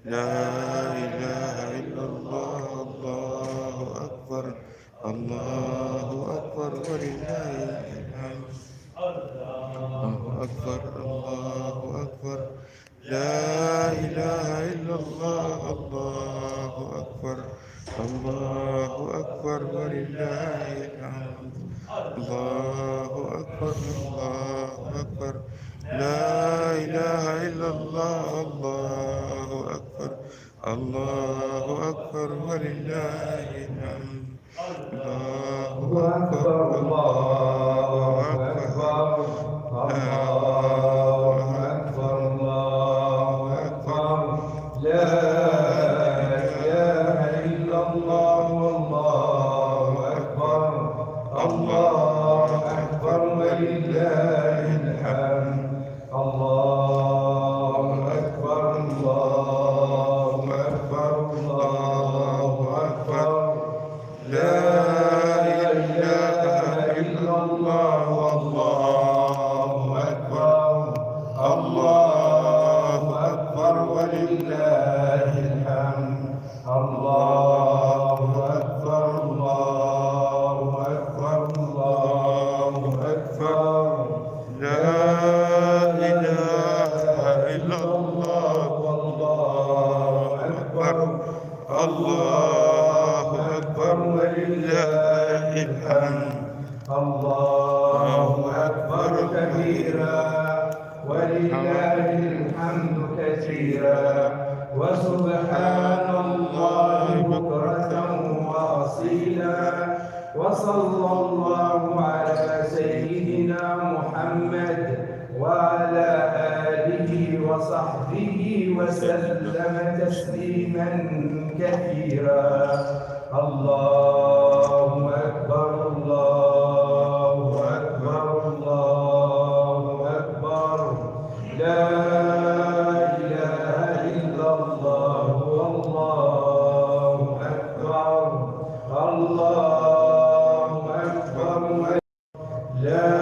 لا إله إلا الله. الله أكبر. الله أكبر ولله الحمد. الله أكبر. الله أكبر. لا إله إلا الله. الله أكبر. الله أكبر ولله الحمد. الله أكبر. الله أكبر. لا إله إلا الله. الله أكبر. الله أكبر ولله الحمد. الله أكبر. الله أكبر. الله أكبر. الله أكبر. لا إله إلا الله. والله أكبر. الله أكبر ولله الحمد. الله أكبر. الله أكبر. الله أكبر. لا إله إلا الله. والله أكبر. الله أكبر ولله الحمد. الله أكبر. الله أكبر. الله أكبر. لا إله إلا الله. والله أكبر. الله أكبر ولله الحمد. الله أكبر كبيرا ولله الحمد كثيرا وسبحان الله بكرة وأصيلا وصلى الله على سيدنا محمد وعلى آله وصحبه وسلم تسليما كثيرا. الله أكبر. الله أكبر. الله أكبر. لا إله إلا الله. والله أكبر. الله أكبر. لا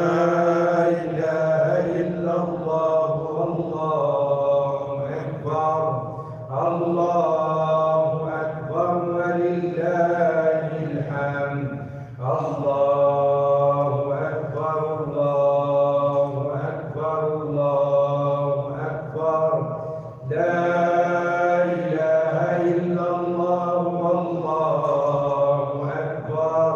إله إلا الله. والله أكبر. الله أكبر ولله الحمد. الله أكبر. الله أكبر. الله أكبر. لا إله إلا الله. والله أكبر.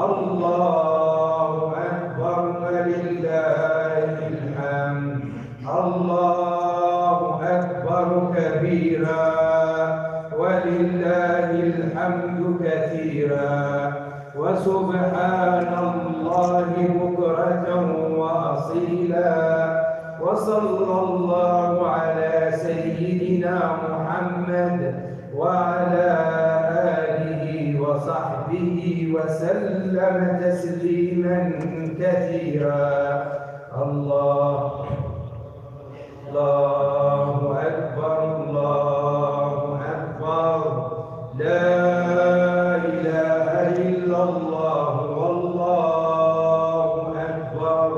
الله أكبر ولله الحمد. الله أكبر كبيرا ولله الحمد كثيرا وسبحان الله بكرة وأصيلا وصلى الله على سيدنا محمد وعلى آله وصحبه وسلم تسليما كثيرا. الله أكبر. الله أكبر. لا إله إلا الله. والله أكبر.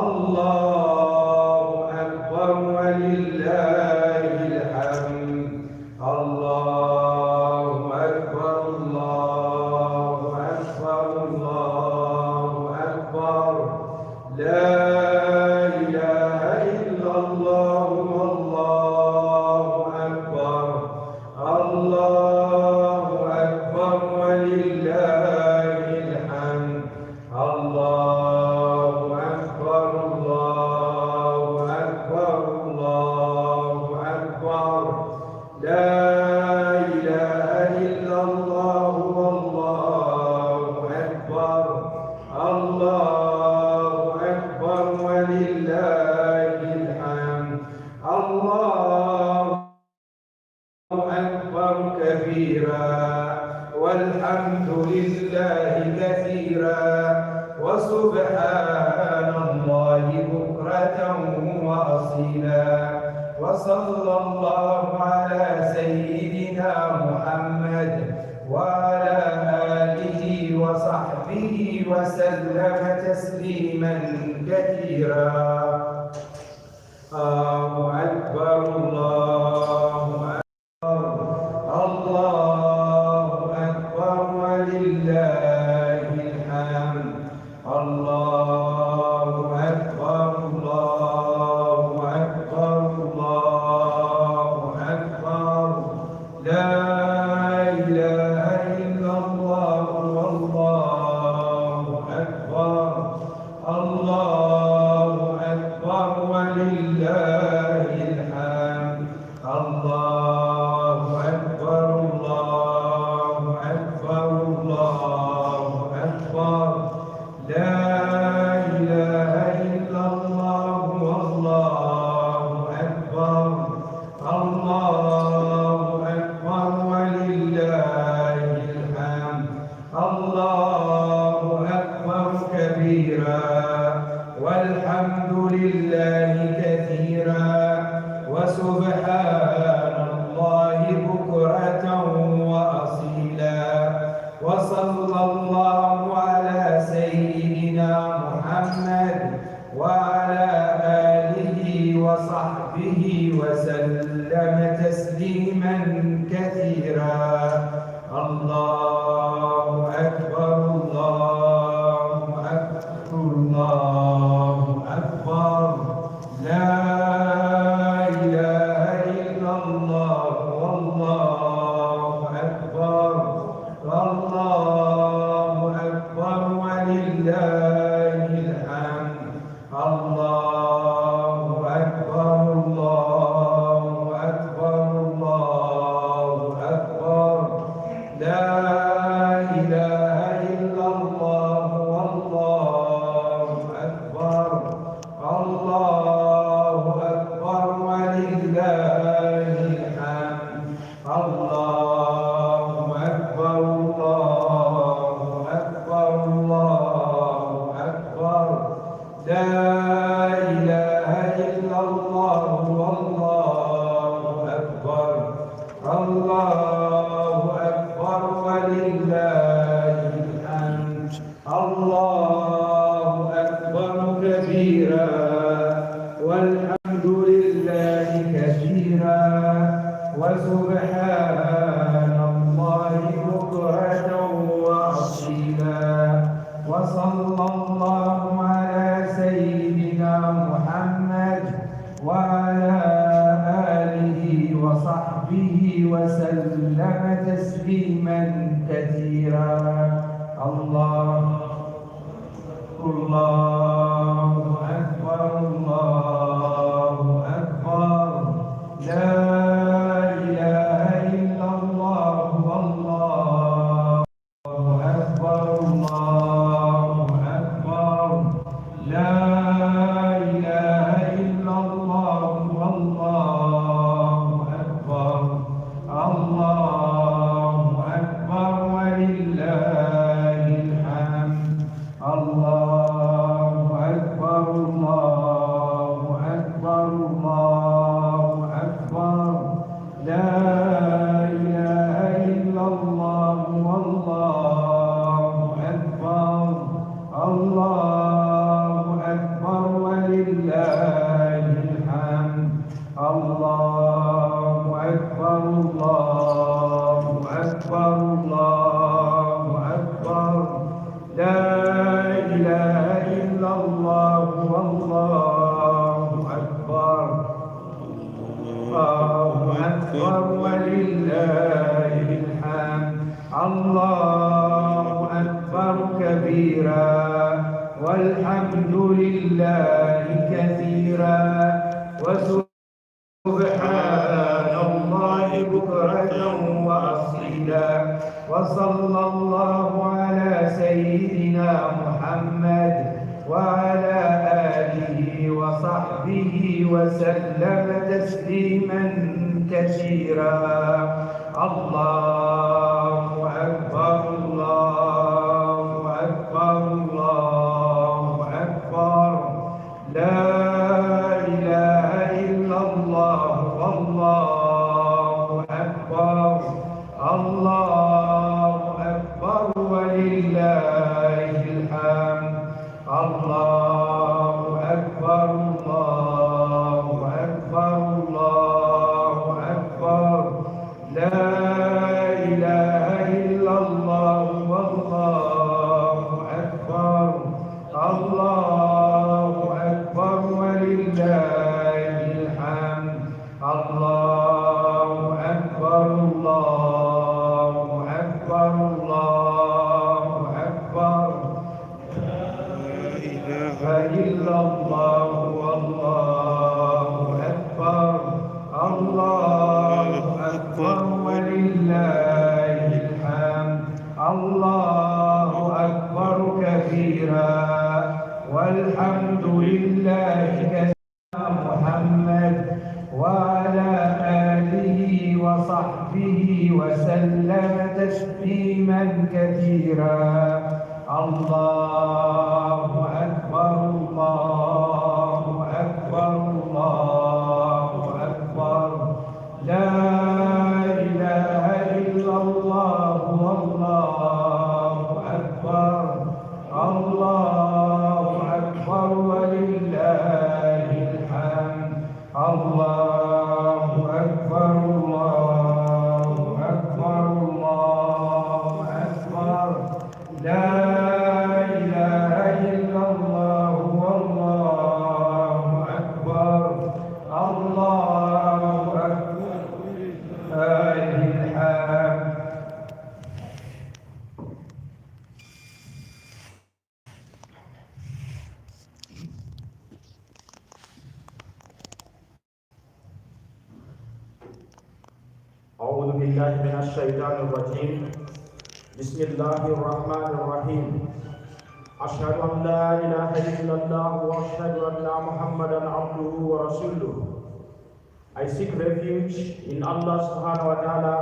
الله أكبر ولله الحمد. الله أكبر. الله أكبر. الله أكبر. لا إله إلا الله. والله أكبر. الله أكبر ولله الحمد. الله أكبر. الله أكبر. الله أكبر. لا إله إلا الله. والله أكبر. الله أكبر ولله الحمد. الله أكبر كبيرا والحمد لله كثيرا وسبحان الله بكرة وأصيلا وصلى الله على سيدنا محمد وعلى آله وصحبه وسلم تسليما كثيرا. الله أكبر. الله كبيرا والحمد لله كثيرا وسبحان الله بكرة وأصيلا وصلى الله على سيدنا محمد وعلى آله وصحبه وسلم تسليما كثيرا. الله أكبر الله أكبر الله أكبر لا إله إلا الله والله أكبر الله أكبر ولله الحمد. الله أكبر الله أكبر الله أكبر لا إله إلا الله والله أكبر الله أكبر ولله الحمد. الله أكبر الله أكبر الله أكبر لا إله إلا الله والله أكبر الله أكبر ولله الحمد. الله أكبر كبيرا والحمد لله كثيرا وسبحان الله بكرة وأصيلا وصلى الله على سيدنا محمد وعلى آله وصحبه وسلم تسليما كثيرا. الله أكبر الله أكبر لا إله إلا الله والله أكبر الله أكبر لا إله إلا الله والله أكبر الله أكبر ولله الحمد. الله أكبر الله أكبر الله أكبر لا إله إلا الله والله أكبر الله أكبر ولله الحمد. الله أكبر الله أكبر الله أكبر لا إله إلا الله والله أكبر الله أكبر ولله الحمد. الله أكبر كبيرا والحمد لله كثيرا وسبحان الله بكرة وأصيلا وصلى الله على سيدنا محمد وعلى آله وصحبه وسلم تسليما كثيرا. الله أكبر الله أكبر الله أكبر لا إله إلا الله والله أكبر الله أكبر ولله الحمد. الله أكبر الله أكبر الله أكبر لا إله إلا الله والله أكبر الله أكبر ولله الحمد. الله أكبر الله أكبر الله أكبر لا إله إلا الله والله أكبر الله أكبر ولله الحمد. الله أكبر كثيرا والحمد لله كثيرا محمد وعلى آله وصحبه وسلم تسليما كثيرا. الله أعوذ بالله من الشيطان الرجيم بسم الله الرحمن الرحيم أشهد أن لا إله إلا الله وأشهد أن محمدا عبده ورسوله. I seek refuge in Allah subhanahu wa ta'ala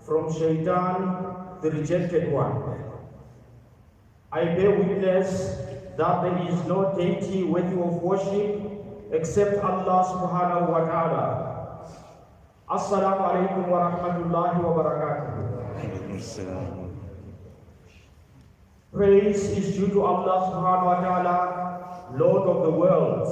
from Shaitan, the rejected one. I bear witness that there is no deity worthy of worship except Allah subhanahu wa ta'ala. Assalamu alaikum wa rahmatullahi wa barakatuh. Praise is due to Allah subhanahu wa ta'ala, Lord of the world.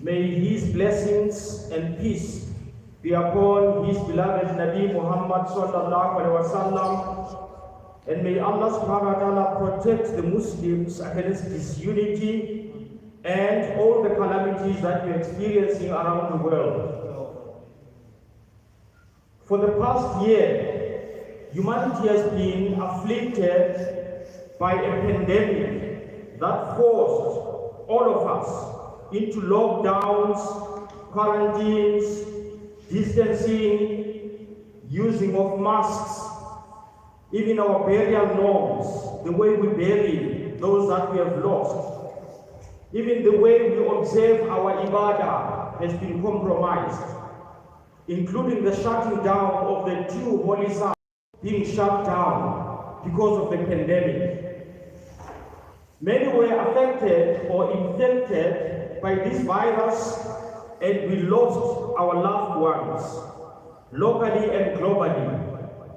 May His blessings and peace be upon His beloved Nabi Muhammad sallallahu alaihi wasallam, and may Allah subhanahu wa ta'ala protect the Muslims against disunity and all the calamities that we are experiencing around the world. For the past year, humanity has been afflicted by a pandemic that forced all of us into lockdowns, quarantines, distancing, using of masks, even our burial norms, the way we bury those that we have lost, even the way we observe our ibadah has been compromised, including the shutting down of the two holy sites being shut down because of the pandemic. Many were affected or infected by this virus, and we lost our loved ones, locally and globally.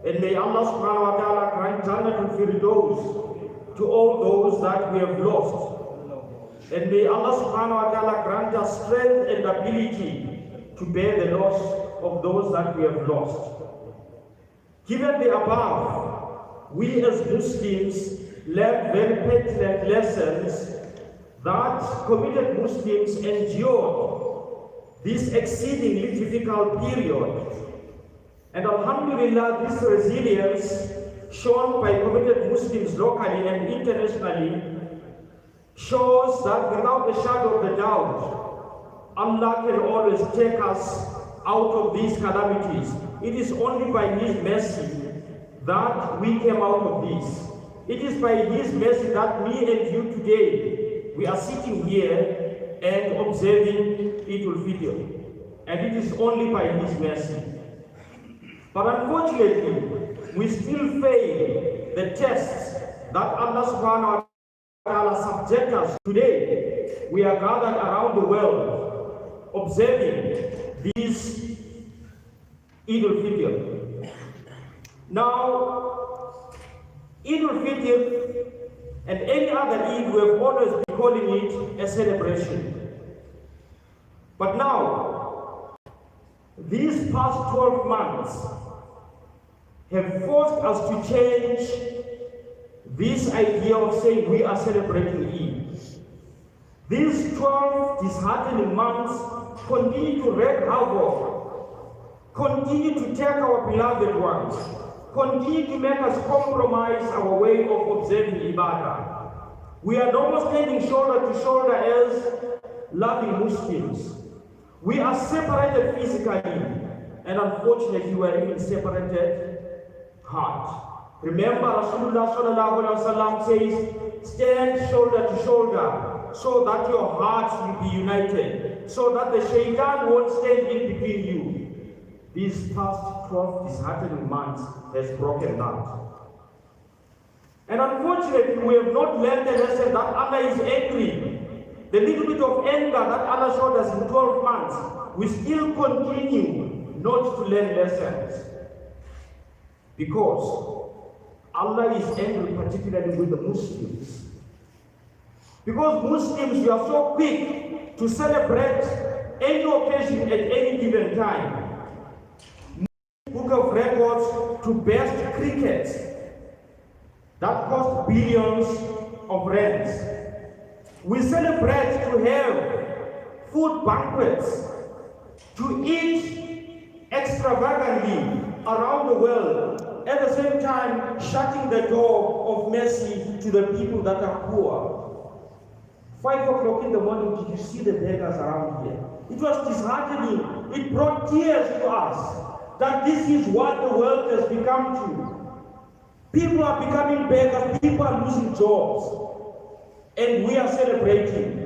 And may Allah subhanahu wa ta'ala grant Jannatul Firdaus to all those that we have lost. And may Allah subhanahu wa ta'ala grant us strength and ability to bear the loss of those that we have lost. Given the above, we as Muslims learned very pertinent lessons that committed Muslims endured this exceedingly difficult period. And Alhamdulillah, this resilience shown by committed Muslims locally and internationally shows that without a shadow of a doubt, Allah can always take us out of these calamities. It is only by His mercy that we came out of this. It is by His mercy that me and you today, we are sitting here and observing Eid al-Fitr. And it is only by His mercy. But unfortunately, we still fail the tests that Allah subhanahu wa ta'ala subject us. Today, we are gathered around the world observing this Eid al-Fitr. Now, Eid al-Fitr and any other Eid, we have always been calling it a celebration. But now, these past 12 months have forced us to change this idea of saying we are celebrating Eid. These 12 disheartening months continue to wreak havoc, continue to take our beloved ones, continue to make us compromise our way of observing Ibadah. We are no more standing shoulder to shoulder as loving Muslims. We are separated physically, and unfortunately we are even separated heart. Remember, Rasulullah sallallahu alaihi wasallam says, stand shoulder to shoulder so that your hearts will be united, so that the shaitan won't stand in between you. These past 12 disheartening months has broken that. And unfortunately, we have not learned the lesson that Allah is angry. The little bit of anger that Allah showed us in 12 months, we still continue not to learn lessons. Because Allah is angry particularly with the Muslims. Because Muslims, we are so quick to celebrate any occasion at any given time. Book of records to best cricket that cost billions of rands. We celebrate to have food banquets, to eat extravagantly around the world, at the same time shutting the door of mercy to the people that are poor. 5 o'clock in the morning, did you see the beggars around here? It was disheartening. It brought tears to us. that this is what the world has become to. People are becoming beggars, people are losing jobs, and we are celebrating.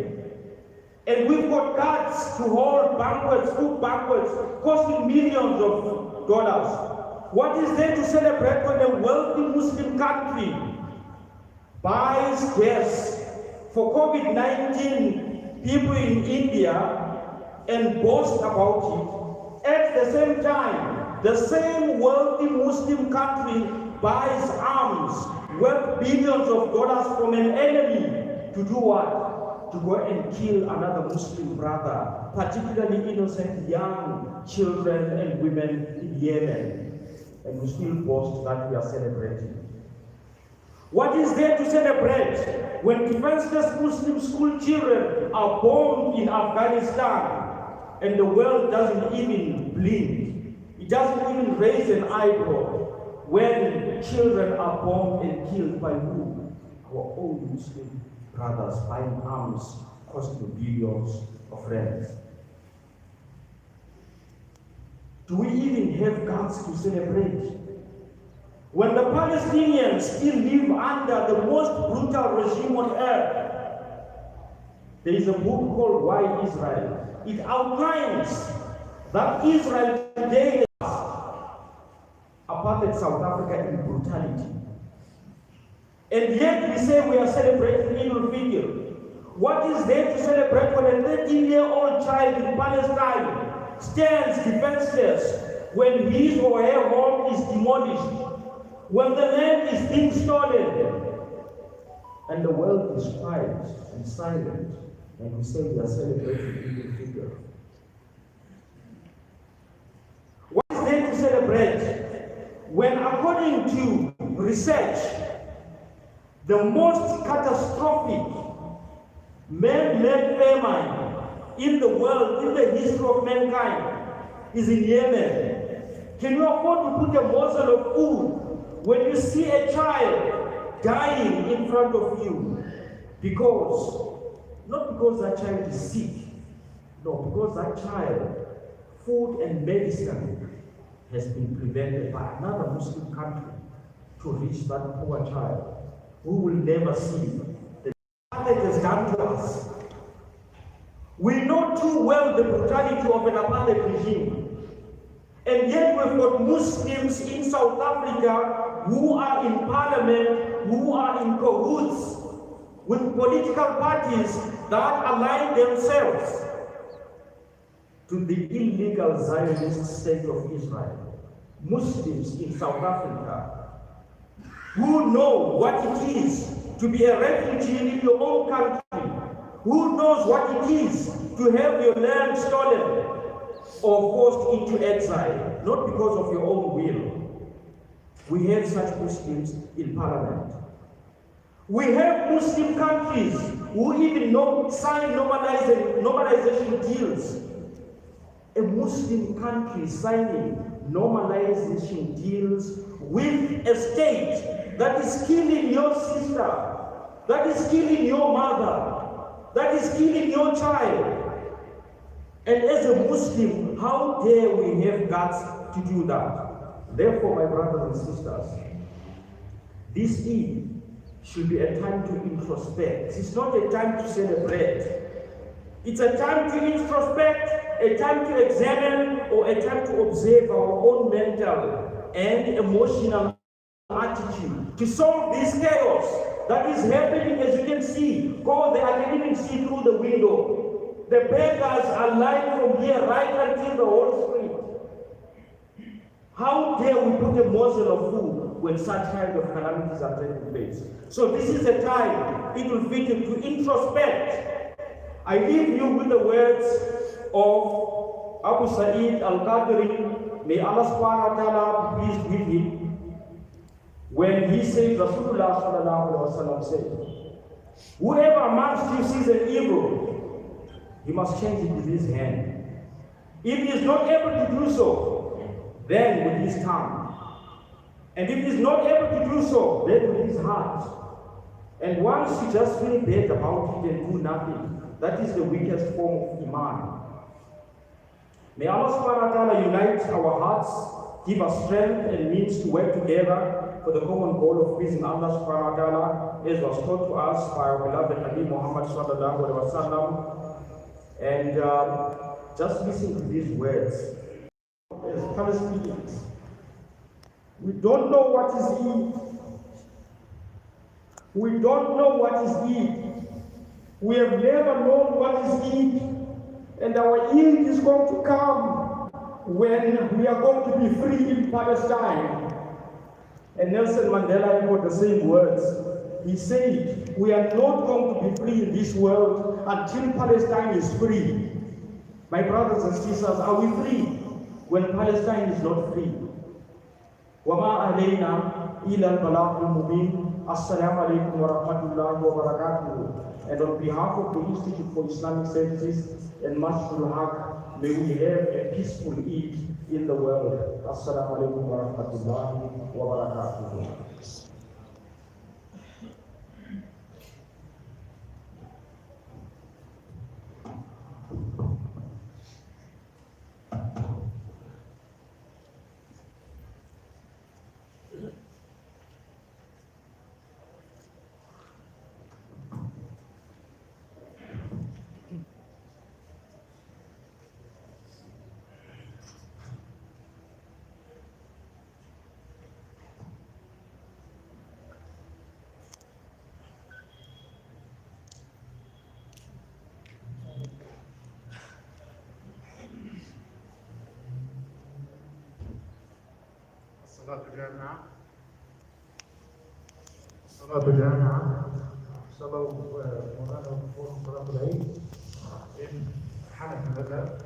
And we've got guards to hold banquets, food banquets, costing millions of dollars. What is there to celebrate when a wealthy Muslim country buys gas for COVID-19 people in India and boast about it? At the same time, the same wealthy Muslim country buys arms worth billions of dollars from an enemy to do what? To go and kill another Muslim brother, particularly innocent young children and women in Yemen. And we still boast that we are celebrating. What is there to celebrate when defenseless Muslim school children are bombed in Afghanistan and the world doesn't even blink? It doesn't even raise an eyebrow when children are bombed and killed by who? Our own Muslim brothers buying arms costing billions of rands. Do we even have guts to celebrate? When the Palestinians still live under the most brutal regime on earth, there is a book called Why Israel. It outlines that Israel today is apartheid South Africa in brutality. And yet we say we are celebrating Eid al-Fitr. What is there to celebrate when a 13-year-old child in Palestine stands defenseless when his or her home is demolished, when the land is being stolen, and the world is quiet and silent, and we say we are celebrating Eid al-Fitr? What is there to celebrate when, according to research, the most catastrophic man-made famine in the world, in the history of mankind, is in Yemen? Can you afford to put a morsel of food when you see a child dying in front of you? Not because that child is sick, no, because that child, food and medicine has been prevented by another Muslim country to reach that poor child, who will never see the damage it has done to us. We know too well the brutality of an apartheid regime. And yet we've got Muslims in South Africa who are in parliament, who are in cahoots with political parties that align themselves to the illegal Zionist state of Israel. Muslims in South Africa who know what it is to be a refugee in your own country, who knows what it is to have your land stolen or forced into exile, not because of your own will. We have such Muslims in parliament. We have Muslim countries who even sign normalization deals. A Muslim country signing normalization deals with a state that is killing your sister, that is killing your mother, that is killing your child. And as a Muslim, how dare we have guts to do that? Therefore, my brothers and sisters, this Eid should be a time to introspect. It's not a time to celebrate. It's a time to introspect, a time to examine, or a time to observe our own mental and emotional attitude to solve this chaos that is happening, as you can see, because I can even see through the window. The beggars are lying from here right until the whole street. How dare we put a morsel of food when such kind of calamities are taking place? So this is a time, it will fit to introspect. I leave you with the words of Abu Sa'id al-Qadri, may Allah subhanahu wa ta'ala be pleased with him, when he said, Rasulullah sallallahu alaihi wasallam said, whoever amongst you sees an evil, he must change it with his hand. If he is not able to do so, then with his tongue. And if he is not able to do so, then with his heart. And once you just feel bad about it and do nothing, that is the weakest form of Iman. May Allah subhanahu wa ta'ala unite our hearts give us strength and means to work together for the common goal of pleasing Allah subhanahu wa ta'ala, as was taught to us by our beloved Nabi Muhammad sallallahu alaihi wasallam. And just listen to these words. As Palestinians, we don't know what is Eid. We don't know what is Eid. We have never known what is Eid. And our Eid is going to come when we are going to be free in Palestine. And Nelson Mandela echoed the same words. He said, we are not going to be free in this world until Palestine is free. My brothers and sisters, are we free when Palestine is not free? وَمَا عَلَيْنَا إِلَى الْبَلَاغُ الْمُبِينُ. Assalamu alaikum wa rahmatullahi wa barakatuh. And on behalf of the Institute for Islamic Studies and Masjidul Haq, may we have a peaceful Eid in the world. Assalamu alaikum wa rahmatullahi wa barakatuh. صلاة الجامعة صلاة الجامعة صلوا مولانا صلاة العيد إن حنف هذا